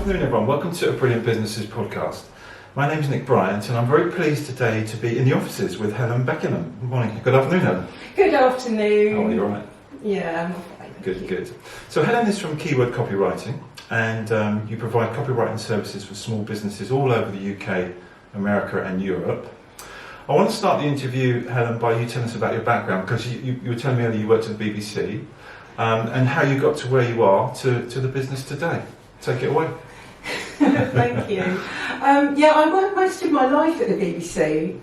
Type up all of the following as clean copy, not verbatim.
afternoon, everyone. Welcome to A Brilliant Businesses podcast. My name is Nick Bryant, and I'm very pleased today to be in the offices with Helen Beckingham. Good morning. Good afternoon, Helen. Good afternoon. Oh, you're all right. Yeah, I'm all right. Good. So Helen is from Keyword Copywriting, and you provide copywriting services for small businesses all over the UK, America, and Europe. I want to start the interview, Helen, by you telling us about your background, because you were telling me earlier you worked at the BBC, and how you got to where you are to the business today. Take it away. Thank you. I worked most of my life at the BBC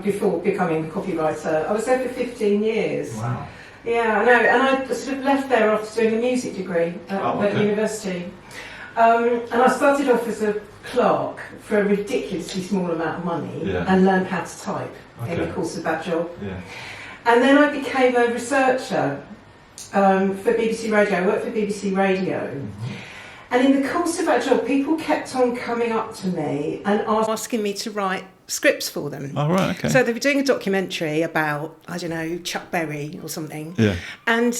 before becoming a copywriter. I was there for 15 years. Wow. Yeah, I know, and I sort of left there after doing a music degree at university. And I started off as a clerk for a ridiculously small amount of money and learned how to type in the course of that job. Yeah. And then I became a researcher for BBC Radio. I worked for BBC Radio. Mm-hmm. And in the course of that job, people kept on coming up to me and asking me to write scripts for them. Oh, right, okay. So they were doing a documentary about, I don't know, Chuck Berry or something. Yeah. And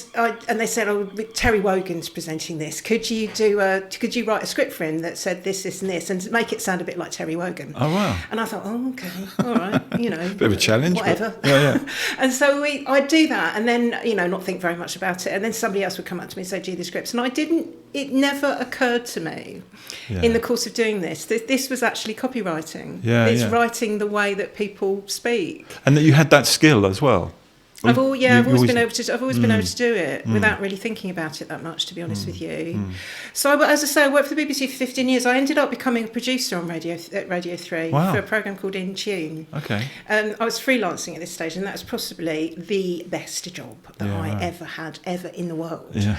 they said, oh, Terry Wogan's presenting this. Could you write a script for him that said this, this and this, and make it sound a bit like Terry Wogan? Oh, wow. And I thought, oh, okay, all right, Bit of a challenge. Whatever. But, yeah. And so I'd do that and then, not think very much about it. And then somebody else would come up to me and say, do the scripts. And it never occurred to me in the course of doing this that this was actually copywriting. It's writing the way that people speak. And that you had that skill as well. I've always been able to do it without really thinking about it that much, to be honest with you. So, as I say, I worked for the BBC for 15 years. I ended up becoming a producer on Radio 3 for a programme called In Tune. Okay. I was freelancing at this stage, and that was possibly the best job that I ever had in the world. Yeah.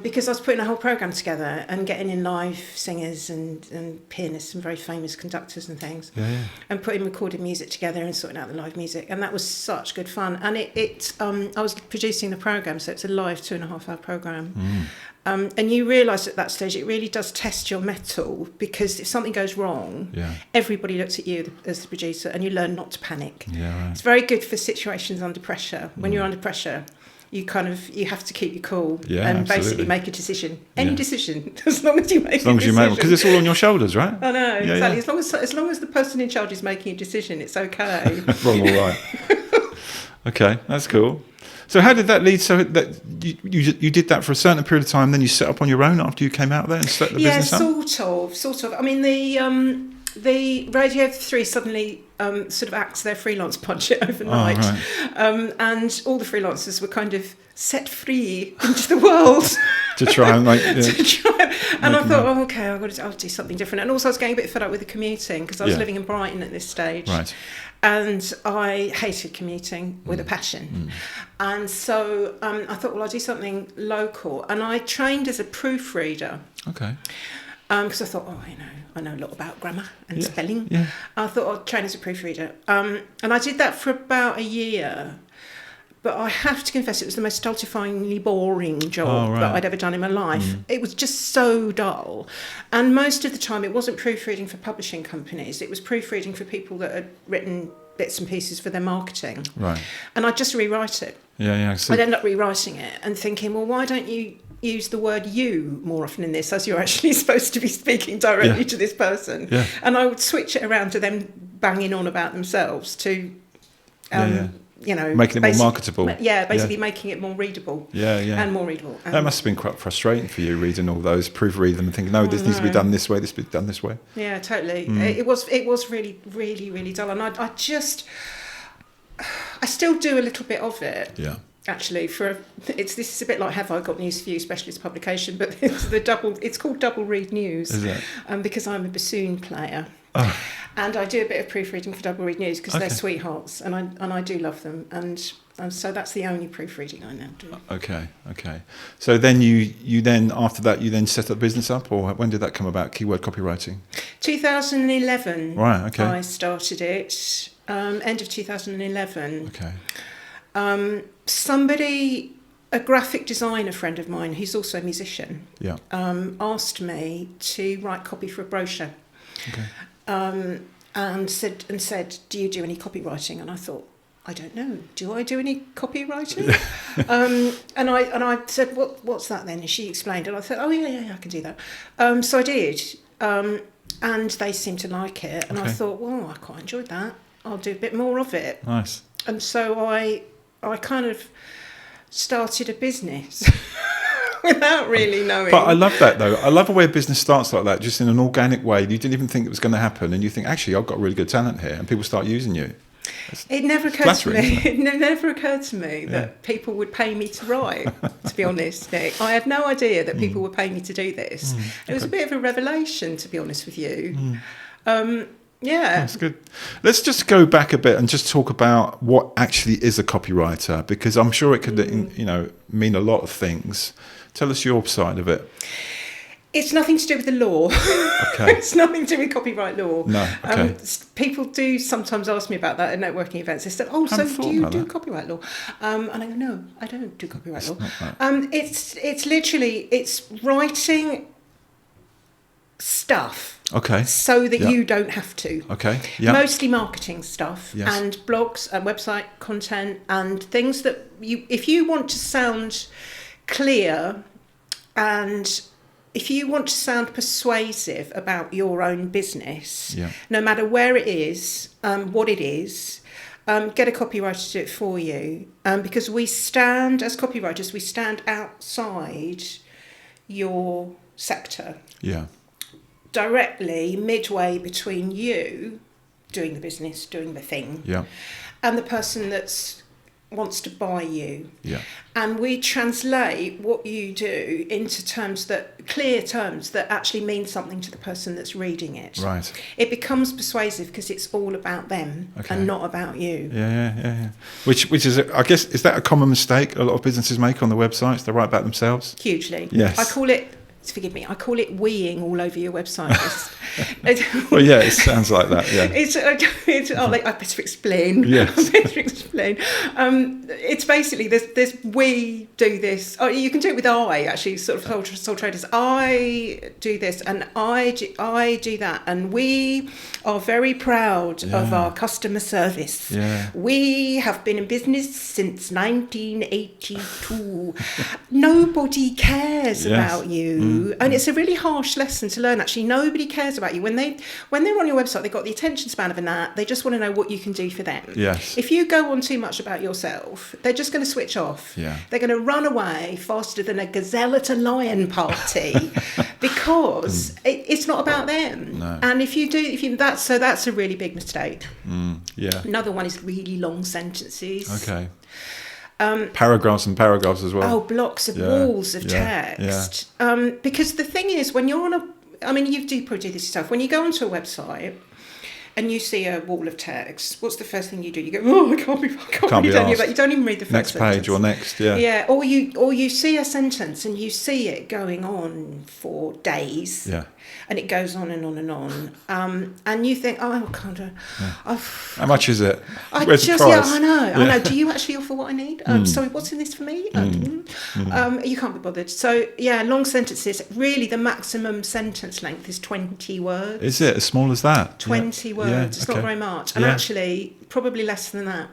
Because I was putting a whole programme together and getting in live singers and pianists and very famous conductors and things, and putting recorded music together and sorting out the live music, and that was such good fun. And I was producing the programme, so it's a live 2.5-hour programme. And you realise at that stage it really does test your mettle, because if something goes wrong, everybody looks at you as the producer, and you learn not to panic. Yeah, right. It's very good for situations under pressure. When you're under pressure, you have to keep your cool and basically make a decision. Any decision, as long as you make a decision. As long as you make one, because it's all on your shoulders, right? I know, exactly. Yeah. As long as the person in charge is making a decision, it's okay. Wrong or right. Okay, that's cool. So how did that lead? So that you did that for a certain period of time, then you set up on your own after you came out there and set the business up? Yeah, sort of. I mean, the Radio 3 suddenly sort of axed their freelance budget overnight. Oh, right. And all the freelancers were kind of set free into the world. to try and make... And I thought, I'll do something different. And also I was getting a bit fed up with the commuting, because I was living in Brighton at this stage. Right. And I hated commuting with a passion. And so I thought, I'll do something local. And I trained as a proofreader. Okay. Because I thought, I know a lot about grammar and spelling. Yeah. I thought I'd train as a proofreader. And I did that for about a year. But I have to confess, it was the most stultifyingly boring job that I'd ever done in my life. It was just so dull. And most of the time, it wasn't proofreading for publishing companies. It was proofreading for people that had written bits and pieces for their marketing. Right. And I'd just rewrite it. Yeah. I'd end up rewriting it and thinking, well, why don't you use the word you more often in this, as you're actually supposed to be speaking directly to this person? Yeah. And I would switch it around to them banging on about themselves to... making it more marketable. Basically making it more readable. And more readable. That must have been quite frustrating for you, reading all those, proofread them and thinking, no, this needs to be done this way, this needs to be done this way. Yeah, totally. It was really, really, really dull. And I still do a little bit of it. Yeah. Actually, this is a bit like Have I Got News for You, specialist publication, but it's called Double Read News. Is it? Because I'm a bassoon player. Oh. And I do a bit of proofreading for Double Read News, because they're sweethearts, and I do love them, and so that's the only proofreading I now do. Okay. So then you then after that you then set up business up, or when did that come about? Keyword Copywriting. 2011. Right. Okay. I started it end of 2011. Okay. A graphic designer friend of mine, who's also a musician, asked me to write copy for a brochure. Okay. And said, do you do any copywriting? And I thought, I don't know. Do I do any copywriting? And I said, what's that then? And she explained, and I said, oh yeah, I can do that. So I did, and they seemed to like it, and I thought, well, I quite enjoyed that. I'll do a bit more of it. Nice. And so I kind of started a business without really knowing. But I love that though. I love the way a business starts like that, just in an organic way. You didn't even think it was going to happen, and you think, actually, I've got really good talent here, and people start using you. It never occurred to me. It never occurred to me that people would pay me to write. To be honest, Nick, I had no idea that people would pay me to do this. It was a bit of a revelation, to be honest with you. Yeah, that's good. Let's just go back a bit and just talk about what actually is a copywriter, because I'm sure it could, mean a lot of things. Tell us your side of it. It's nothing to do with the law. Okay. It's nothing to do with copyright law. No. Okay. People do sometimes ask me about that at networking events. They said, "Oh, so do you do copyright law?" And I go, "No, I don't do copyright law." It's literally writing stuff. Okay. So that you don't have to. Okay. Yeah. Mostly marketing stuff and blogs and website content and things that if you want to sound clear and if you want to sound persuasive about your own business, no matter where it is, what it is, get a copywriter to do it for you. Because as copywriters, we stand outside your sector. Yeah. Directly midway between you doing the business, doing the thing, and the person that wants to buy you. Yeah. And we translate what you do into clear terms that actually mean something to the person that's reading it. Right. It becomes persuasive because it's all about them and not about you. Yeah. Which is, I guess, is that a common mistake a lot of businesses make on the websites? They write about themselves? Hugely. Yes. I call it weeing all over your website. Well, yeah, it sounds like that, yeah. I better explain. Yes. I better explain. It's basically, there's we do this. Oh, you can do it with I, actually, sort of sole traders. I do this and I do that. And we are very proud of our customer service. Yeah. We have been in business since 1982. Nobody cares about you. And it's a really harsh lesson to learn, actually. Nobody cares about you. When they're on your website, they've got the attention span of a gnat. They just want to know what you can do for them. Yes. If you go on too much about yourself, they're just going to switch off. Yeah. They're going to run away faster than a gazelle at a lion party because it's not about them. No. And that's a really big mistake. Yeah. Another one is really long sentences. Okay. Paragraphs and paragraphs as well. Oh, blocks of walls of text. Yeah. Because the thing is, when you're you do probably do this yourself. When you go onto a website and you see a wall of text, what's the first thing you do? You go, oh, I can't be done with that. You don't even read the first sentence. Next page or next, yeah. Yeah, or you see a sentence and you see it going on for days. Yeah. And it goes on and on and on. And you think, oh, I can't do. How much is it? Where's the price? I know. Do you actually offer what I need? Sorry, what's in this for me? You can't be bothered. So, long sentences. Really, the maximum sentence length is 20 words. Is it as small as that? 20 words. Yeah, it's not very much. And actually, probably less than that.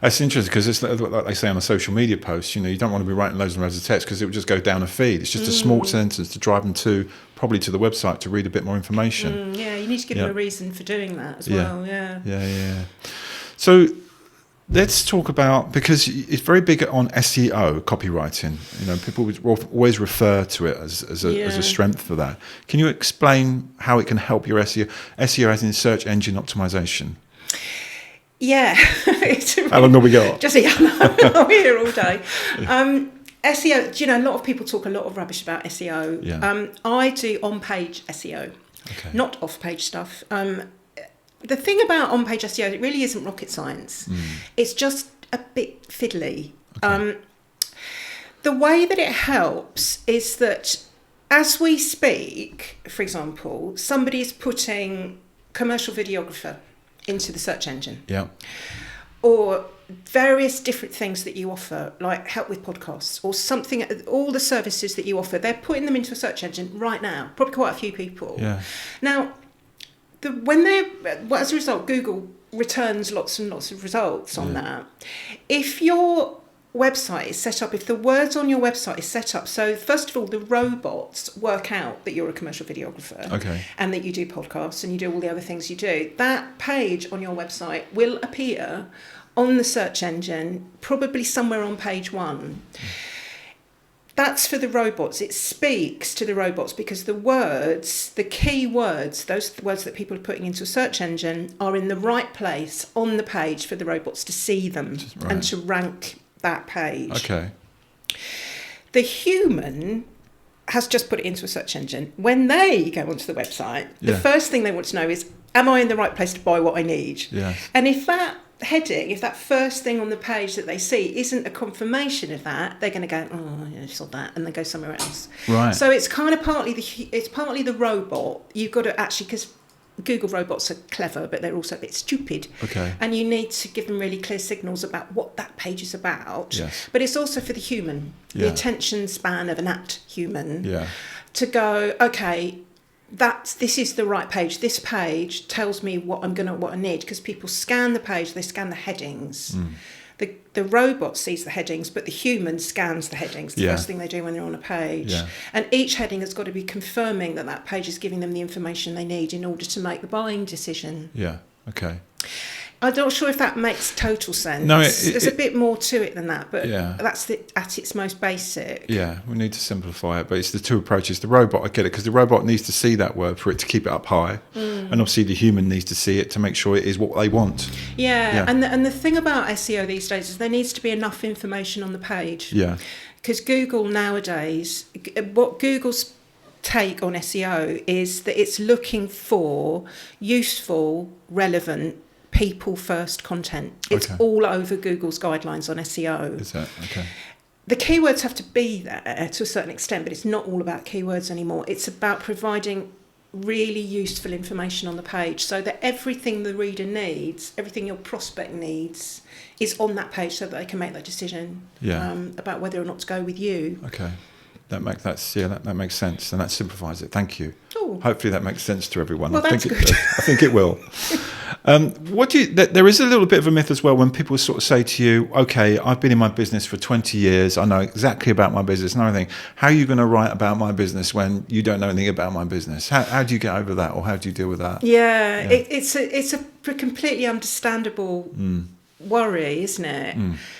That's interesting because it's like they say on a social media post, you don't want to be writing loads and loads of text because it would just go down a feed. It's just a small sentence to drive them probably to the website to read a bit more information. You need to give them a reason for doing that as well. Yeah. So let's talk about, because it's very big on SEO, copywriting. People would always refer to it as a strength for that. Can you explain how it can help your SEO? SEO as in search engine optimization. Yeah. How long have we got? I'm here all day. SEO, a lot of people talk a lot of rubbish about SEO. Yeah. I do on-page SEO, not off-page stuff. The thing about on-page SEO, it really isn't rocket science. It's just a bit fiddly. Okay. The way that it helps is that as we speak, for example, somebody's putting commercial videographer into the search engine. Yeah. Or various different things that you offer, like help with podcasts or something, all the services that you offer, they're putting them into a search engine right now, probably quite a few people. Yeah. Now, as a result, Google returns lots and lots of results on that. If your website is set up, if the words on your website is set up, so first of all, the robots work out that you're a commercial videographer and that you do podcasts and you do all the other things you do, that page on your website will appear on the search engine, probably somewhere on page 1. That's for the robots. It speaks to the robots because the words, the key words, those words that people are putting into a search engine are in the right place on the page for the robots to see them and to rank that page. Okay. The human has just put it into a search engine. When they go onto the website, the first thing they want to know is, am I in the right place to buy what I need? Yes. And if that heading, if that first thing on the page that they see isn't a confirmation of that, they're going to go, oh, I saw that, and they go somewhere else. Right. So it's kind of partly the robot. You've got to actually, because Google robots are clever, but they're also a bit stupid. Okay. And you need to give them really clear signals about what that page is about. Yes. But it's also for the human, the attention span of an apt human, to go, okay, this is the right page. This page tells me what I need, because people scan the page, they scan the headings. The robot sees the headings, but the human scans the headings, the first thing they do when they're on a page. Yeah. And each heading has got to be confirming that page is giving them the information they need in order to make the buying decision. Yeah, okay. I'm not sure if that makes total sense. No, there's a bit more to it than that, but that's at its most basic. Yeah, we need to simplify it, but it's the two approaches. The robot, I get it, because the robot needs to see that word for it to keep it up high, and obviously the human needs to see it to make sure it is what they want. Yeah. And the thing about SEO these days is there needs to be enough information on the page. Yeah. Because Google nowadays, what Google's take on SEO is that it's looking for useful, relevant, people first content. It's all over Google's guidelines on SEO. Is that okay? The keywords have to be there to a certain extent, but it's not all about keywords anymore. It's about providing really useful information on the page so that everything the reader needs, everything your prospect needs, is on that page so that they can make that decision about whether or not to go with you. Okay. That makes sense, and that simplifies it. Thank you. Ooh. Hopefully that makes sense to everyone. Well, I think it will. There is a little bit of a myth as well when people sort of say to you, okay, I've been in my business for 20 years, I know exactly about my business and everything. How are you going to write about my business when you don't know anything about my business? How do you get over that, or how do you deal with that? It's a completely understandable worry, isn't it?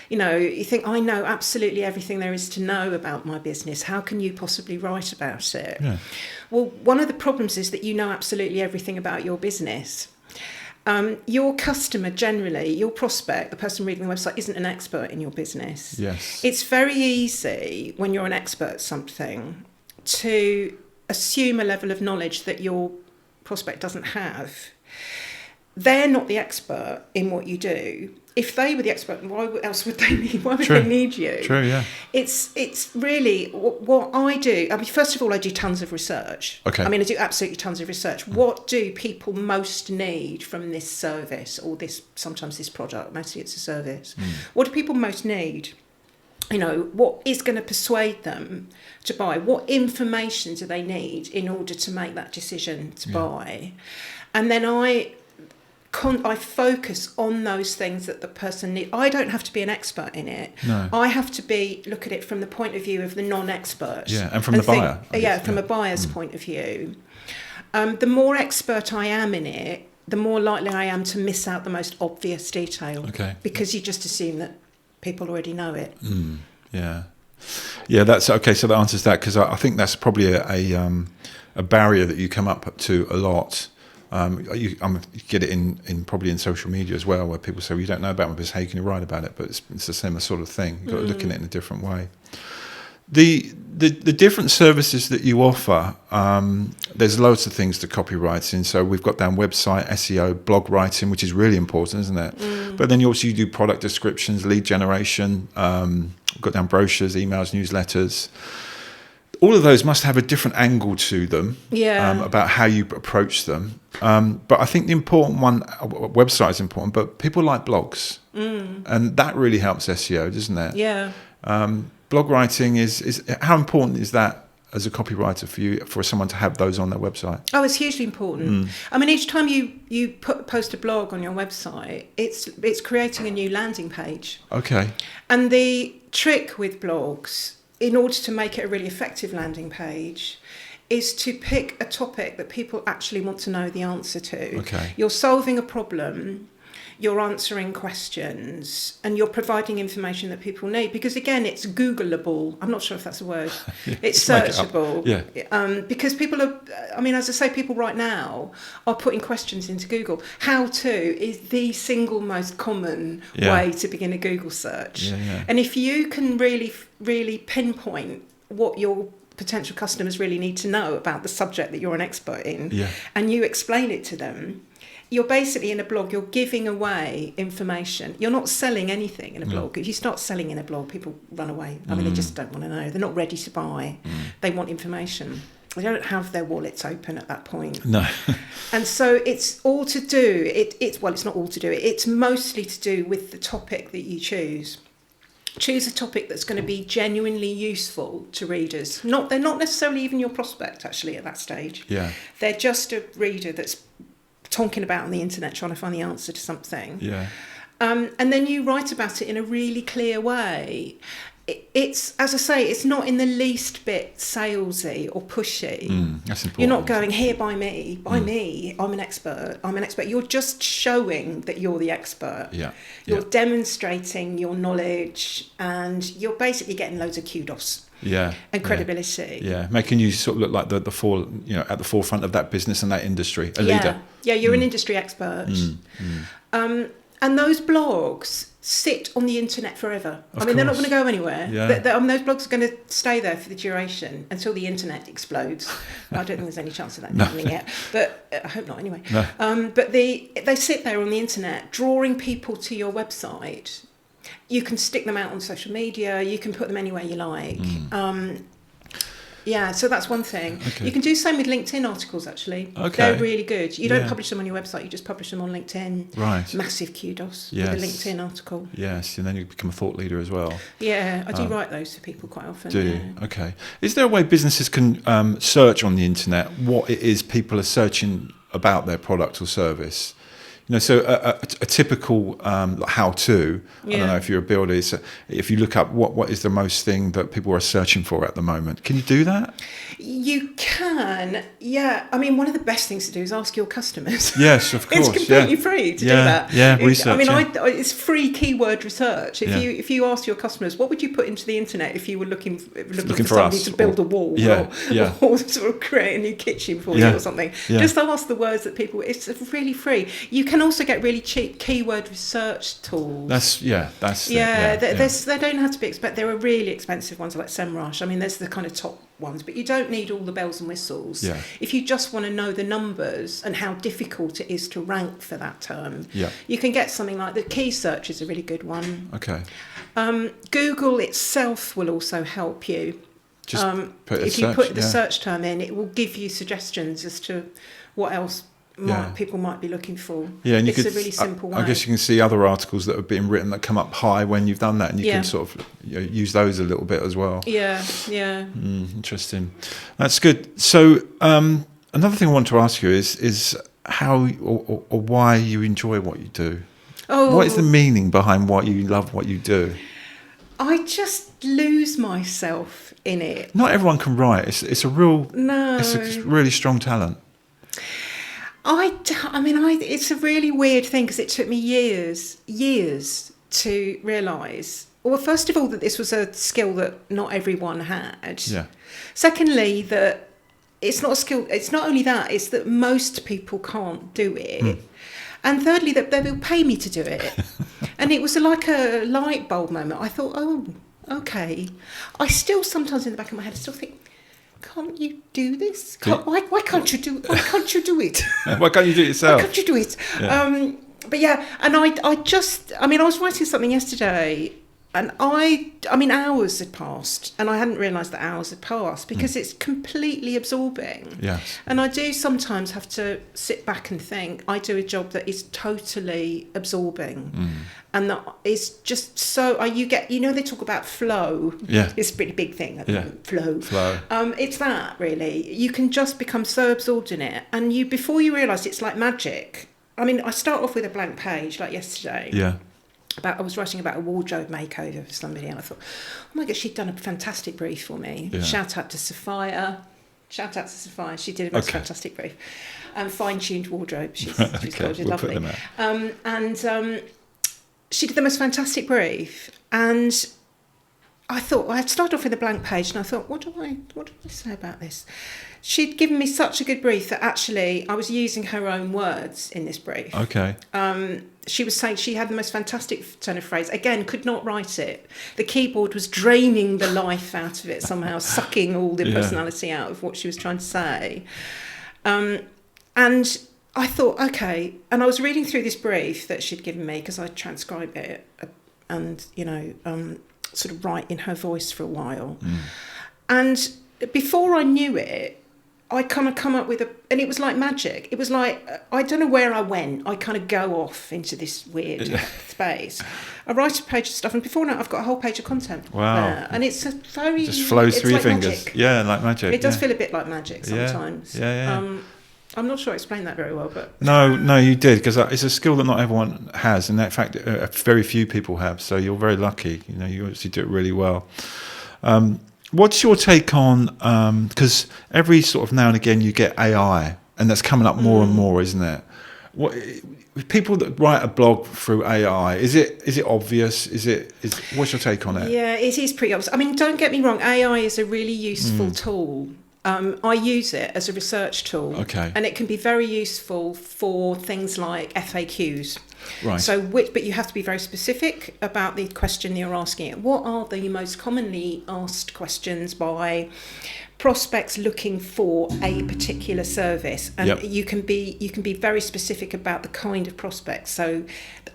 You know, you think, I know absolutely everything there is to know about my business. How can you possibly write about it? Yeah. Well, one of the problems is that you know absolutely everything about your business. Your customer generally, your prospect, the person reading the website, isn't an expert in your business. Yes. It's very easy when you're an expert at something to assume a level of knowledge that your prospect doesn't have. They're not the expert in what you do. If they were the expert, why else would they need? Why would they need you? True, yeah. It's really what I do. I mean, first of all, I do tons of research. Okay. I mean, I do absolutely tons of research. What do people most need from this service, or sometimes this product? Mostly it's a service. What do people most need? You know, what is going to persuade them to buy? What information do they need in order to make that decision to buy? And then I focus on those things that the person needs. I don't have to be an expert in it. No. I have to look at it from the point of view of the non-expert. Yeah, and from the buyer. From a buyer's point of view. The more expert I am in it, the more likely I am to miss out the most obvious detail. Okay. Because you just assume that people already know it. Yeah. Yeah, that's okay. So that answers that, because I think that's probably a barrier that you come up to a lot. You get it in probably in social media as well, where people say, well, you don't know about my business, how can you write about it? But it's the same sort of thing. You've got to look at it in a different way. The different services that you offer, there's loads of things to copywriting. So we've got down website, SEO, blog writing, which is really important, isn't it? But then you also do product descriptions, lead generation, we've got down brochures, emails, newsletters. All of those must have a different angle to them about how you approach them. But I think the important one, website is important, but people like blogs. And that really helps SEO, doesn't it? Yeah. Blog writing is how important is that as a copywriter for someone to have those on their website? Oh, it's hugely important. I mean, each time you post a blog on your website, it's creating a new landing page. Okay. And the trick with blogs, in order to make it a really effective landing page, is to pick a topic that people actually want to know the answer to. Okay. You're solving a problem, you're answering questions, and you're providing information that people need. Because again, it's Googleable. I'm not sure if that's a word. It's searchable. Because people are, I mean, as I say, people right now are putting questions into Google. How to is the single most common way to begin a Google search. And if you can really pinpoint what your potential customers really need to know about the subject that you're an expert in, and you explain it to them, you're basically in a blog, you're giving away information. You're not selling anything in a blog. If you start selling in a blog, people run away. I mean, they just don't want to know. They're not ready to buy. They want information. They don't have their wallets open at that point. No. And so it's all to do, it's not all to do, it's mostly to do with the topic that you choose. Choose a topic that's going to be genuinely useful to readers. They're not necessarily even your prospect, actually, at that stage. Yeah. They're just a reader that's tonking about on the internet trying to find the answer to something. Yeah. And then you write about it in a really clear way. It's, as I say, it's not in the least bit salesy or pushy. That's important. You're not going, here, buy me, I'm an expert. You're just showing that you're the expert. You're demonstrating your knowledge, and you're basically getting loads of kudos. And credibility. Making you sort of look like at the forefront of that business and that industry, a leader. You're an industry expert. And those blogs sit on the internet forever. They're not going to go anywhere. Those blogs are going to stay there for the duration until the internet explodes. I don't think there's any chance of that happening yet, but I hope not anyway. But they sit there on the internet, drawing people to your website. You can stick them out on social media. You can put them anywhere you like. So that's one thing. You can do the same with LinkedIn articles, actually. They're really good. You don't publish them on your website, you just publish them on LinkedIn. Right. Massive kudos with a LinkedIn article. Yes, and then you become a thought leader as well. I do write those for people quite often. Do you? Okay. Is there a way businesses can search on the internet what it is people are searching about their product or service? So a typical how-to, I don't know if you're a builder, is if you look up what is the most thing that people are searching for at the moment. Can you do that? You can, I mean, one of the best things to do is ask your customers. Yes, of course. It's completely free to do that. Research. It's free keyword research. If you ask your customers, what would you put into the internet if you were looking for somebody to build a wall or sort of create a new kitchen for you or something? Just ask the words that people. It's really free. You can also get really cheap keyword research tools. They don't have to be expensive. There are really expensive ones like SEMrush. I mean, there's the kind of top ones, but you don't need all the bells and whistles. If you just want to know the numbers and how difficult it is to rank for that term, you can get something like the key search is a really good one. Google itself will also help you. If you put the search term in, it will give you suggestions as to what else people might be looking for. And it's a really simple way. I guess you can see other articles that have been written that come up high when you've done that, and you can sort of use those a little bit as well. Interesting. That's good. So another thing I want to ask you is how or why you enjoy what you do. What is the meaning behind what you love what you do? I just lose myself in it. Not everyone can write. It's a really strong talent. It's a really weird thing because it took me years to realise, well, first of all, that this was a skill that not everyone had. Secondly, that it's not a skill. It's not only that, it's that most people can't do it. And thirdly, that they will pay me to do it. And it was like a light bulb moment. I thought, oh, okay. I still sometimes in the back of my head, I still think, can't you do this? Why can't you do it? Why can't you do it? Why can't you do it yourself? Why can't you do it? And I was writing something yesterday And I mean, hours had passed, and I hadn't realised that hours had passed because it's completely absorbing. Yes. And I do sometimes have to sit back and think, I do a job that is totally absorbing. And that is just so, you get, they talk about flow. Yeah. It's a pretty big thing. Yeah. Flow. Flow. It's that, really. You can just become so absorbed in it. And before you realise, it's like magic. I mean, I start off with a blank page, like yesterday. Yeah. I was writing about a wardrobe makeover for somebody, and I thought, oh my God, she'd done a fantastic brief for me. Yeah. Shout out to Sophia. She did a most fantastic brief. Fine-tuned wardrobe, she's called, she's lovely. She did the most fantastic brief, and I thought, I'd start off with a blank page, and I thought, what do I say about this? She'd given me such a good brief that actually I was using her own words in this brief. Okay. She was saying she had the most fantastic turn of phrase. Again, could not write it. The keyboard was draining the life out of it somehow, sucking all the personality out of what she was trying to say. And I thought, okay. And I was reading through this brief that she'd given me because I transcribed it and, sort of write in her voice for a while. And before I knew it, I kind of come up with and it was like magic. It was like, I don't know where I went. I kind of go off into this weird space. I write a page of stuff, and before now, I've got a whole page of content. Wow. There. And it's a very... Just flows through your fingers. Magic. Yeah, like magic. It does feel a bit like magic sometimes. Yeah. I'm not sure I explained that very well, but... No, you did, because it's a skill that not everyone has, and in fact, very few people have, so you're very lucky. You obviously do it really well. What's your take on, because every sort of now and again you get AI, and that's coming up more and more, isn't it? People that write a blog through AI, is it obvious? What's your take on it? Yeah, it is pretty obvious. I mean, don't get me wrong, AI is a really useful tool. I use it as a research tool, and it can be very useful for things like FAQs. Right. But you have to be very specific about the question you're asking. What are the most commonly asked questions by prospects looking for a particular service? And you can be very specific about the kind of prospects. So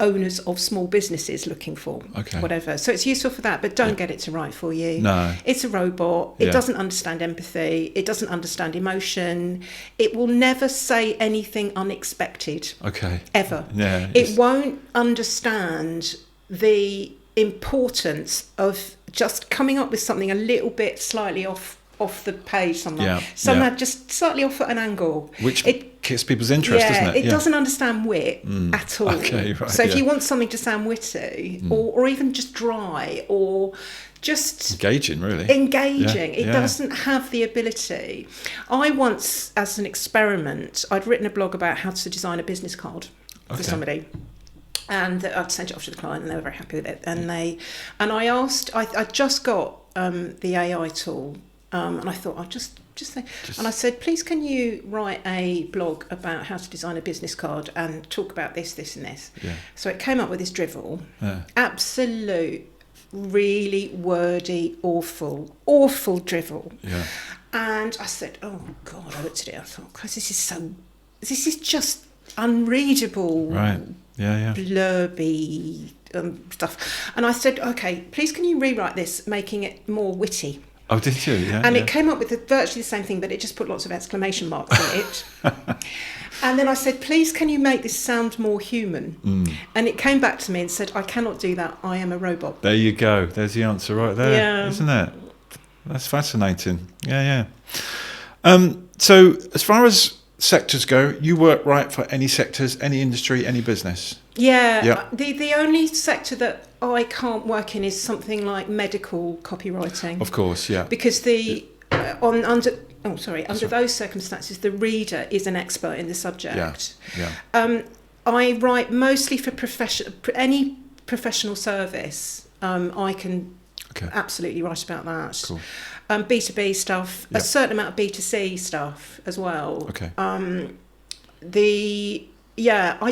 owners of small businesses looking for whatever. So it's useful for that, but don't get it to write for you. No. It's a robot. It doesn't understand empathy. It doesn't understand emotion. It will never say anything unexpected. Okay. Ever. Yeah. It won't understand the importance of just coming up with something a little bit slightly off the page somehow just slightly off at an angle, which gets people's interest, doesn't it? It doesn't understand wit at all. Okay, right, so if you want something to sound witty or even just dry or just engaging, it doesn't have the ability. I once, as an experiment, I'd written a blog about how to design a business card for somebody. And I'd sent it off to the client, and they were very happy with it. And I asked, I just got the AI tool. And I thought, I'll just say, and I said, please, can you write a blog about how to design a business card and talk about this, this, and this? Yeah. So it came up with this drivel, absolute, really wordy, awful drivel. Yeah. And I said, oh God, I looked at it. I thought, Christ, this is just unreadable, right? Yeah. Blurby stuff. And I said, okay, please, can you rewrite this, making it more witty? Oh, did you? Yeah. And it came up with virtually the same thing, but it just put lots of exclamation marks in it. And then I said, please, can you make this sound more human? And it came back to me and said, I cannot do that. I am a robot. There you go. There's the answer right there, isn't it? That's fascinating. Yeah. So as far as sectors go, you work right for any sectors, any industry, any business. Yeah. Yep. The only sector that I can't work in is something like medical copywriting. Of course, yeah. Because under those circumstances, the reader is an expert in the subject. Yeah. I write mostly for any professional service. I can absolutely write about that. Cool. B2B stuff, a certain amount of B2C stuff as well. Okay. I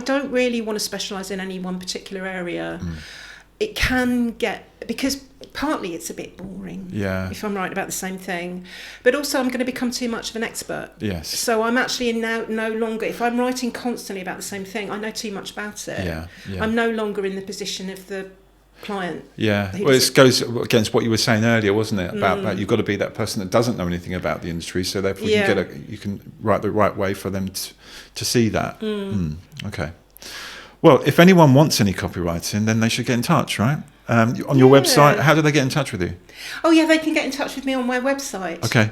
don't really want to specialise in any one particular area. It can because partly it's a bit boring if I'm writing about the same thing, but also I'm going to become too much of an expert. Yes. So I'm actually no longer, if I'm writing constantly about the same thing, I know too much about it. Yeah. I'm no longer in the position of the client. Yeah, well, it goes against what you were saying earlier, wasn't it? About that you've got to be that person that doesn't know anything about the industry, so therefore you can write the right way for them to see that. Okay. Well, if anyone wants any copywriting, then they should get in touch, right? On your website, how do they get in touch with you? Oh yeah, they can get in touch with me on my website. Okay.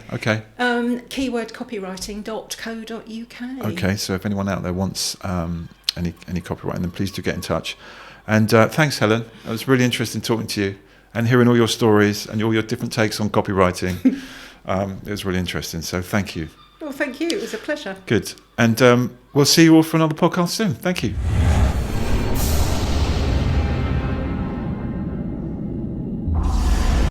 Keywordcopywriting.co.uk. Okay, so if anyone out there wants any copywriting, then please do get in touch. And thanks, Helen. It was really interesting talking to you and hearing all your stories and all your different takes on copywriting. It was really interesting, so thank you. Well, thank you. It was a pleasure. Good. And we'll see you all for another podcast soon. Thank you.